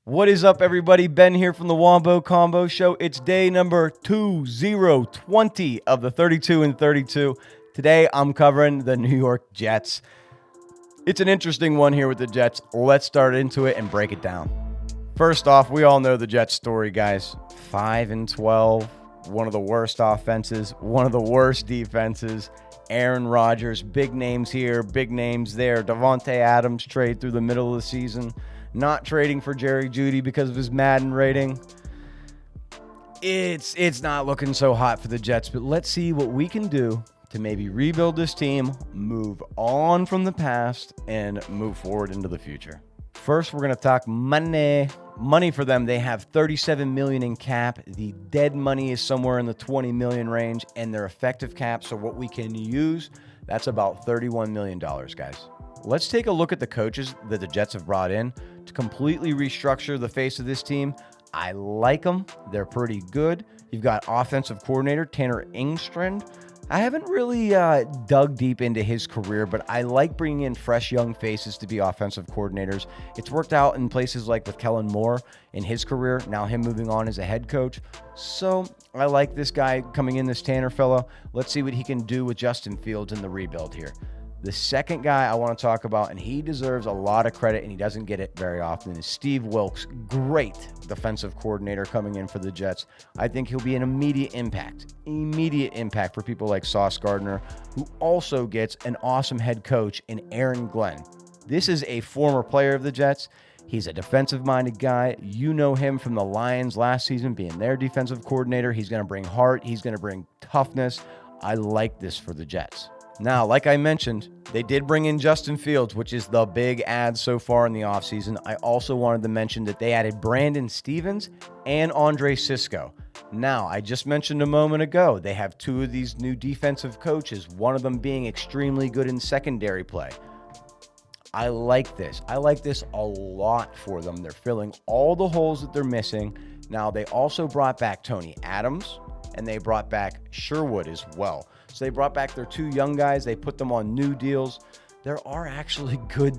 What is up, everybody? Ben here from the Wombo Combo Show. It's day number 2020 of the 32 and 32. Today, I'm covering the New York Jets. It's an interesting one here with the Jets. Let's start into it and break it down. First off, we all know the Jets story, guys. 5-12, one of the worst offenses, one of the worst defenses. Aaron Rodgers, big names here, big names there. Davante Adams trade through the middle of the season. Not trading for Jerry Jeudy because of his Madden rating. It's not looking so hot for the Jets, but let's see what we can do to maybe rebuild this team, move on from the past, and move forward into the future. First, we're going to talk money. Money for them, they have $37 million in cap. The dead money is somewhere in the $20 million range, and their effective cap, so what we can use, that's about $31 million, guys. Let's take a look at the coaches that the Jets have brought in to completely restructure the face of this team. I like them. They're pretty good. You've got offensive coordinator Tanner Engstrand. I haven't really dug deep into his career, but I like bringing in fresh young faces to be offensive coordinators. It's worked out in places like with Kellen Moore in his career, now him moving on as a head coach. So I like this guy coming in, this Tanner fellow. Let's see what he can do with Justin Fields in the rebuild here. The second guy I want to talk about, and he deserves a lot of credit, and he doesn't get it very often, is Steve Wilks. Great defensive coordinator coming in for the Jets. I think he'll be an immediate impact for people like Sauce Gardner, who also gets an awesome head coach in Aaron Glenn. This is a former player of the Jets. He's a defensive-minded guy. You know him from the Lions last season, being their defensive coordinator. He's going to bring heart. He's going to bring toughness. I like this for the Jets. Now, like I mentioned, they did bring in Justin Fields, which is the big ad so far in the offseason. I also wanted to mention that they added Brandon Stevens and Andre Sisco. Now, I just mentioned a moment ago, they have two of these new defensive coaches, one of them being extremely good in secondary play. I like this. I like this a lot for them. They're filling all the holes that they're missing. Now, they also brought back Tony Adams, and they brought back Sherwood as well. So they brought back their two young guys. They put them on new deals. There are actually good,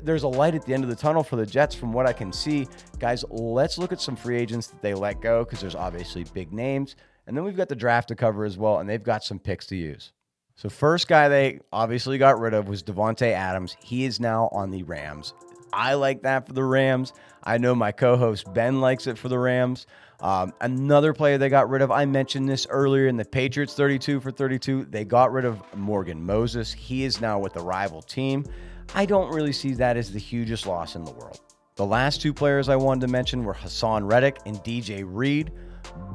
there's a light at the end of the tunnel for the Jets from what I can see. Guys, let's look at some free agents that they let go because there's obviously big names. And then we've got the draft to cover as well, and they've got some picks to use. So first guy they obviously got rid of was Davante Adams. He is now on the Rams. I like that for the Rams. I know my co-host Ben likes it for the Rams. Another player they got rid of, I mentioned this earlier in the Patriots 32 for 32. They got rid of Morgan Moses. He is now with the rival team. I don't really see that as the hugest loss in the world. The last two players I wanted to mention were Hassan Reddick and DJ Reed,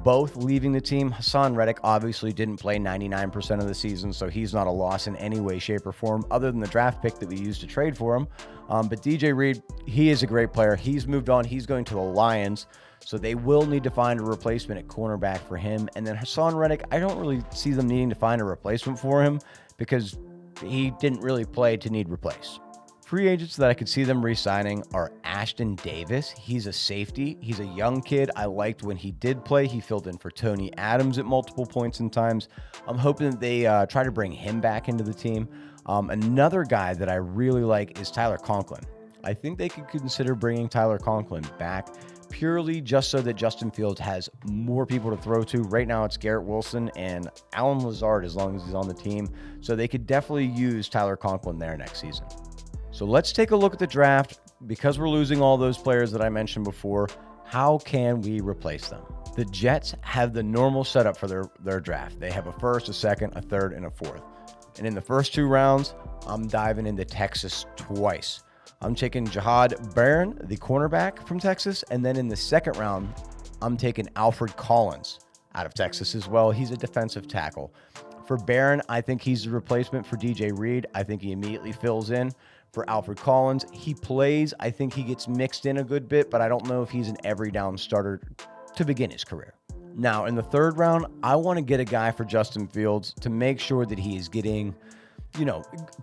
both leaving the team. Hassan Reddick obviously didn't play 99% of the season, so he's not a loss in any way, shape, or form other than the draft pick that we used to trade for him. But DJ Reed, he is a great player. He's moved on. He's going to the Lions. So they will need to find a replacement at cornerback for him. And then Hassan Reddick, I don't really see them needing to find a replacement for him because he didn't really play to need replaced. Free agents that I could see them re-signing are Ashton Davis. He's a safety. He's a young kid. I liked when he did play. He filled in for Tony Adams at multiple points in times. I'm hoping that they try to bring him back into the team. Another guy that I really like is Tyler Conklin. I think they could consider bringing Tyler Conklin back purely just so that Justin Fields has more people to throw to. Right now it's Garrett Wilson and Allen Lazard as long as he's on the team. So they could definitely use Tyler Conklin there next season. So let's take a look at the draft. Because we're losing all those players that I mentioned before, how can we replace them? The Jets have the normal setup for their draft. They have a first, a second, a third, and a fourth. And in the first two rounds, I'm diving into Texas twice. I'm taking Jahad Barron, the cornerback from Texas. And then in the second round, I'm taking Alfred Collins out of Texas as well. He's a defensive tackle. For Barron, I think he's the replacement for DJ Reed. I think he immediately fills in. For Alfred Collins, he plays. I think he gets mixed in a good bit, but I don't know if he's an every down starter to begin his career. Now, in the third round, I want to get a guy for Justin Fields to make sure that he is getting,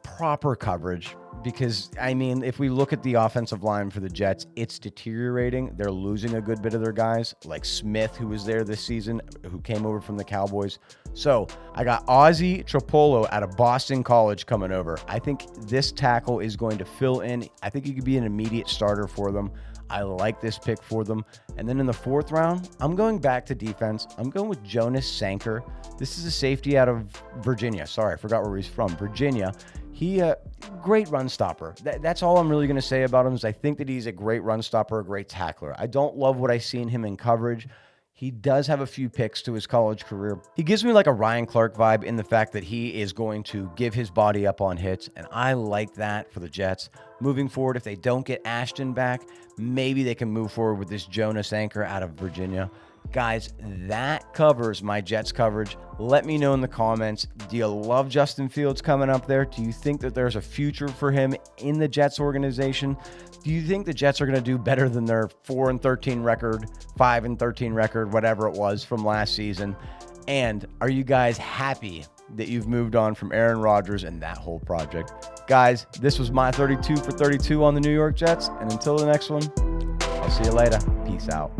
proper coverage. Because, if we look at the offensive line for the Jets, it's deteriorating. They're losing a good bit of their guys, like Smith, who was there this season, who came over from the Cowboys. So I got Ozzie Tropolo out of Boston College coming over. I think this tackle is going to fill in. I think he could be an immediate starter for them. I like this pick for them. And then in the 4th round, I'm going back to defense. I'm going with Jonas Sanker. This is a safety out of Virginia. Sorry, I forgot where he's from. Virginia. He, great run stopper. That's all I'm really going to say about him is I think that he's a great run stopper, a great tackler. I don't love what I see in him in coverage. He does have a few picks to his college career. He gives me like a Ryan Clark vibe in the fact that he is going to give his body up on hits, and I like that for the Jets. Moving forward, if they don't get Ashton back, maybe they can move forward with this Jonas Sanker out of Virginia. Guys, that covers my Jets coverage. Let me know in the comments. Do you love Justin Fields coming up there? Do you think that there's a future for him in the Jets organization? Do you think the Jets are going to do better than their 4-13 record, 5-13 record, whatever it was from last season? And are you guys happy that you've moved on from Aaron Rodgers and that whole project? Guys, this was my 32 for 32 on the New York Jets. And until the next one, I'll see you later. Peace out.